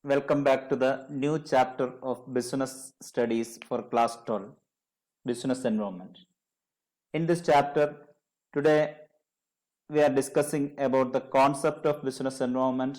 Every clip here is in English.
Welcome back to the new chapter of Business Studies for Class 12, Business Environment. In this chapter, today we are discussing about the concept of business environment,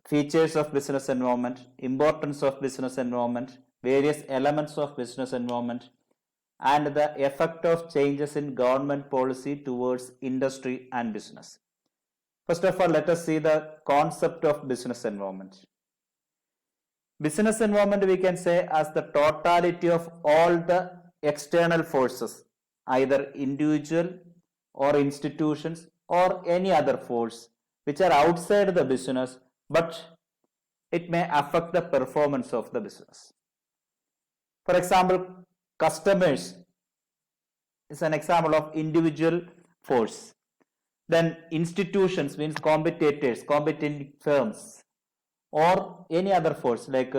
features of business environment, importance of business environment, various elements of business environment, and the effect of changes in government policy towards industry and business. First of all, let us see the concept of business environment. Business environment we can say as the totality of all the external forces, either individual or institutions or any other force which are outside the business, but it may affect the performance of the business. For example, customers is an example of individual force. Then institutions means competitors, competing firms, or any other force like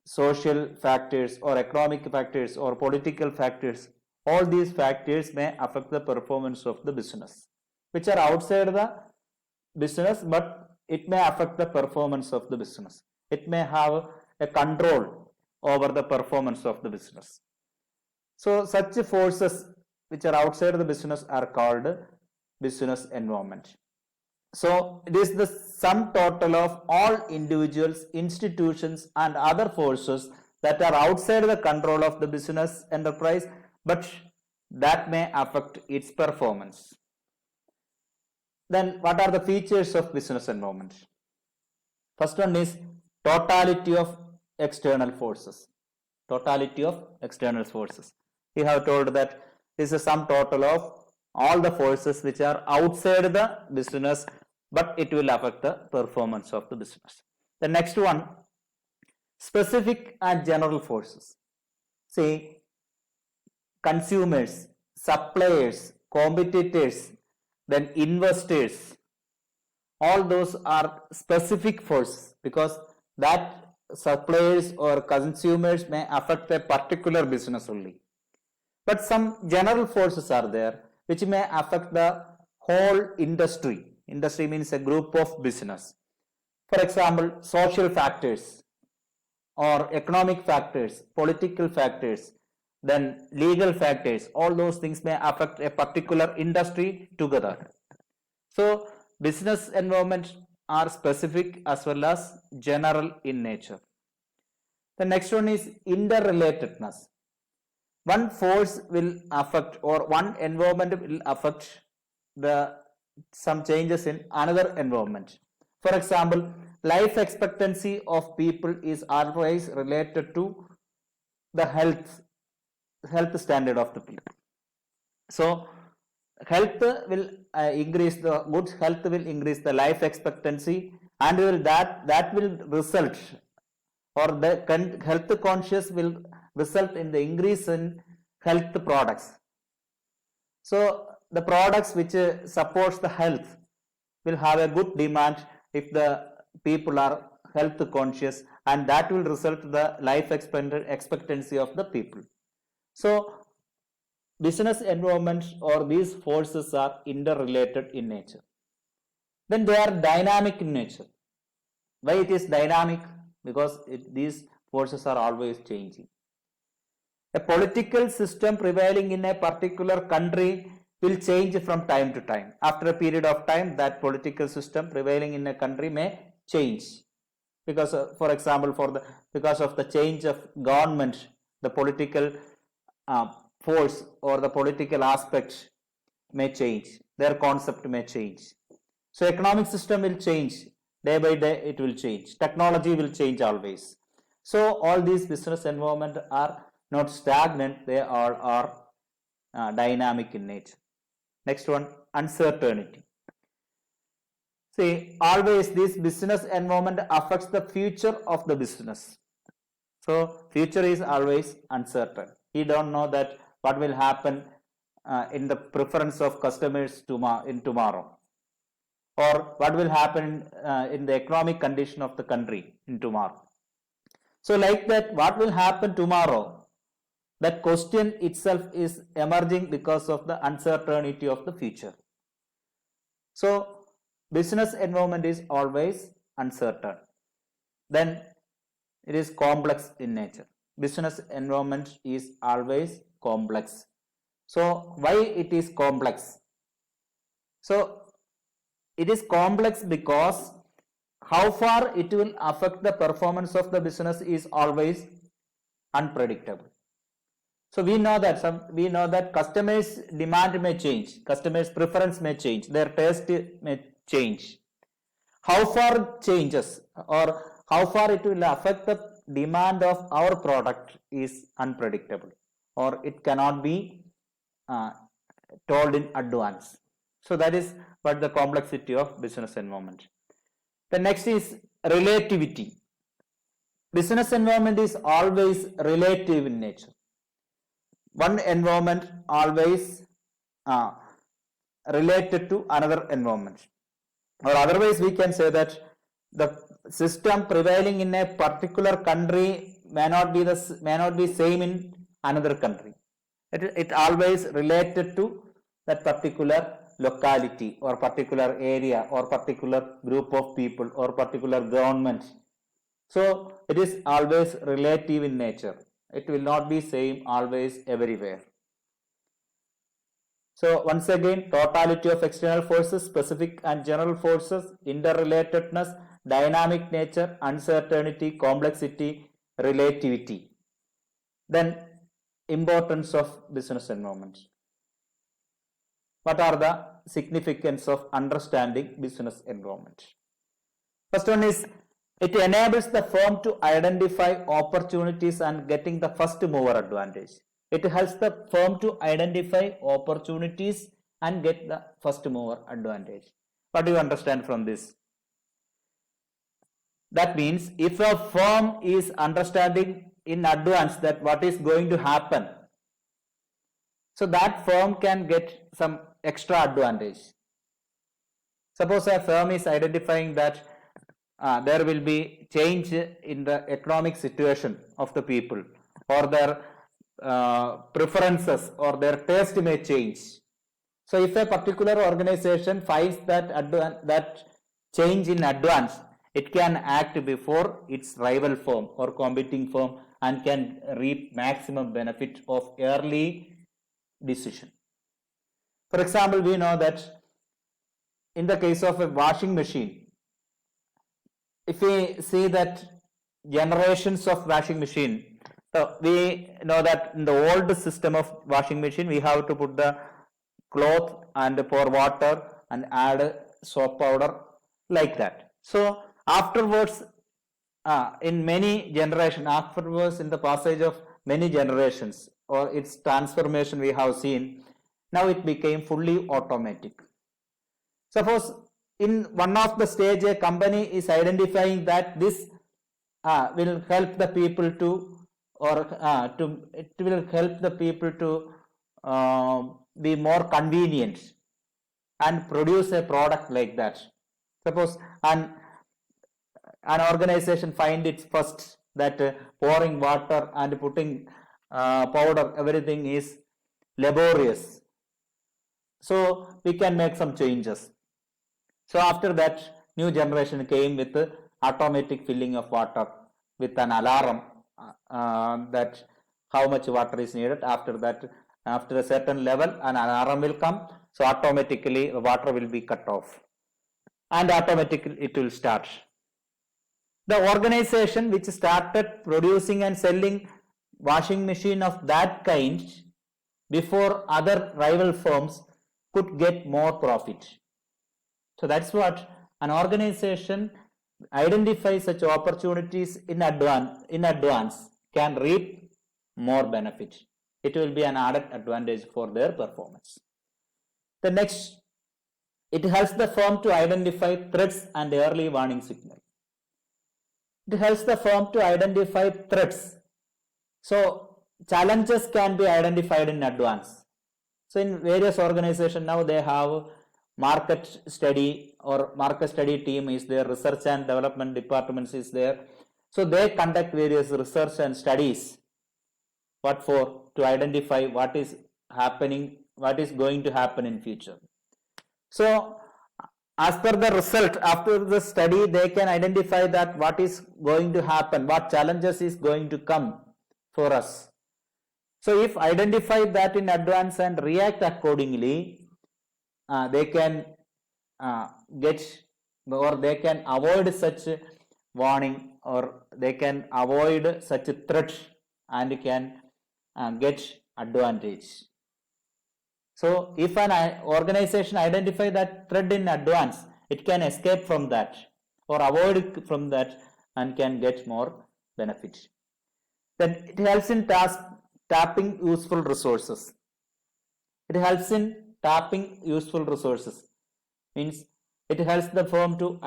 social factors or economic factors or political factors. All these factors may affect the performance of the business, which are outside the business, but it may affect the performance of the business. It may have a control over the performance of the business. So such forces which are outside the business are called business environment. So it is the sum total of all individuals, institutions, and other forces that are outside the control of the business enterprise, but that may affect its performance. Then what are the features of business environment? First one is totality of external forces. Totality of external forces. We have told that this is a sum total of all the forces which are outside the business, but it will affect the performance of the business. The next one, specific and general forces. Say, consumers, suppliers, competitors, then investors, all those are specific forces because that suppliers or consumers may affect a particular business only. But some general forces are there which may affect the whole industry. Industry means a group of business. For example, social factors or economic factors, political factors, then legal factors, all those things may affect a particular industry together. So business environment are specific as well as general in nature. The next one is interrelatedness. One force will affect or one environment will affect some changes in another environment. For example, life expectancy of people is always related to the health standard of the people. So health will increase, the good health will increase the life expectancy, and that will result, or the health conscious will result in the increase in health products. So the products which supports the health will have a good demand if the people are health conscious, and that will result in the life expectancy of the people. So business environment or these forces are interrelated in nature. Then they are dynamic in nature. Why it is dynamic? Because these forces are always changing. A political system prevailing in a particular country will change from time to time. After a period of time, that political system prevailing in a country may change because, for example, because of the change of government, the political force or the political aspect may change. Their concept may change. So economic system will change day by day. It will change. Technology will change always. So all these business environment are not stagnant, they all are dynamic in nature. Next one, uncertainty. See, always this business environment affects the future of the business. So future is always uncertain. We don't know that what will happen in the preference of customers in tomorrow, or what will happen in the economic condition of the country in tomorrow. So like that, what will happen tomorrow? That question itself is emerging because of the uncertainty of the future. So business environment is always uncertain. then it is complex in nature. Business environment is always complex. So why it is complex? So it is complex because how far it will affect the performance of the business is always unpredictable. So we know that customers' demand may change, customers' preference may change, their taste may change. How far changes or how far it will affect the demand of our product is unpredictable, or it cannot be uh, told in advance. So that is what the complexity of business environment. The next is relativity. Business environment is always relative in nature. One environment always uh, related to another environment, or otherwise we can say that the system prevailing in a particular country may not be same in another country. It always related to that particular locality or particular area or particular group of people or particular government. So it is always relative in nature. It will not be same always everywhere. So once again, totality of external forces, specific and general forces, interrelatedness, dynamic nature, uncertainty, complexity, relativity. Then importance of business environment. What are the significance of understanding business environment? First one is, it enables the firm to identify opportunities and getting the first mover advantage. It helps the firm to identify opportunities and get the first mover advantage. What do you understand from this? That means if a firm is understanding in advance that what is going to happen, so that firm can get some extra advantage. Suppose a firm is identifying that there will be change in the economic situation of the people, or their preferences or their taste may change. So if a particular organization finds that change in advance, it can act before its rival firm or competing firm and can reap maximum benefit of early decision. For example, we know that in the case of a washing machine, if we see that generations of washing machine, so we know that in the old system of washing machine, we have to put the cloth and pour water and add soap powder like that. So afterwards, in many generations, afterwards in the passage of many generations or its transformation we have seen, now it became fully automatic. Suppose in one of the stage a company is identifying that this will help the people to, or it will help the people to be more convenient and produce a product like that. Suppose an organization find it first that pouring water and putting powder, everything is laborious. So we can make some changes. So after that, new generation came with automatic filling of water with an alarm that how much water is needed. After that, after a certain level, an alarm will come. So automatically the water will be cut off and automatically it will start. The organization which started producing and selling washing machine of that kind before other rival firms could get more profit. So that's what an organization identifies such opportunities in advance can reap more benefit. It will be an added advantage for their performance. The next, it helps the firm to identify threats and early warning signal. It helps the firm to identify threats. So challenges can be identified in advance. So in various organizations now they have market study or market study team is there, research and development departments is there. So they conduct various research and studies. What for? To identify what is happening, what is going to happen in future. So as per the result after the study, they can identify that what is going to happen, what challenges is going to come for us. So if identify that in advance and react accordingly, they can get, or they can avoid such warning, or they can avoid such threat and can get advantage. So if an organization identify that threat in advance, it can escape from that or avoid from that and can get more benefit. Then it helps in tapping useful resources. It helps in tapping useful resources. Means it helps the firm to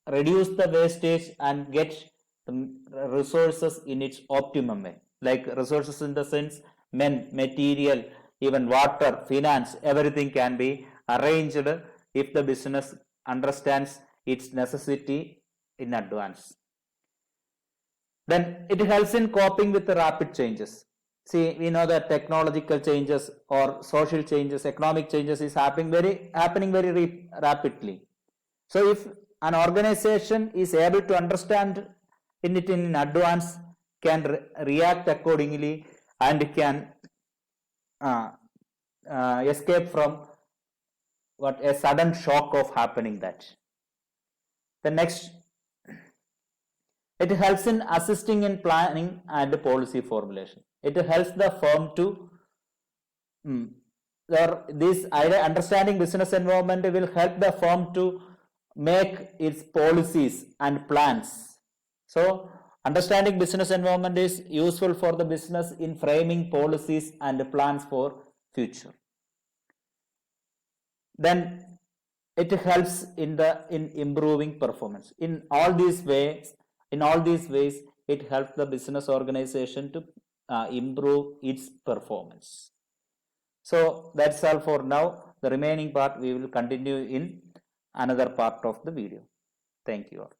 reduce the wastage and get the resources in its optimum way. Like resources in the sense men, material, even water, finance, everything can be arranged if the business understands its necessity in advance. Then it helps in coping with the rapid changes. See, we know that technological changes or social changes, economic changes is happening very rapidly. So if an organization is able to understand it in advance, can react accordingly and can escape from what a sudden shock of happening that. The next, it helps in assisting in planning and policy formulation. It helps the firm to this understanding business environment will help the firm to make its policies and plans. So understanding business environment is useful for the business in framing policies and plans for future. Then it helps in improving performance. In all these ways, it helps the business organization to improve its performance. So that's all for now. The remaining part we will continue in another part of the video. Thank you all.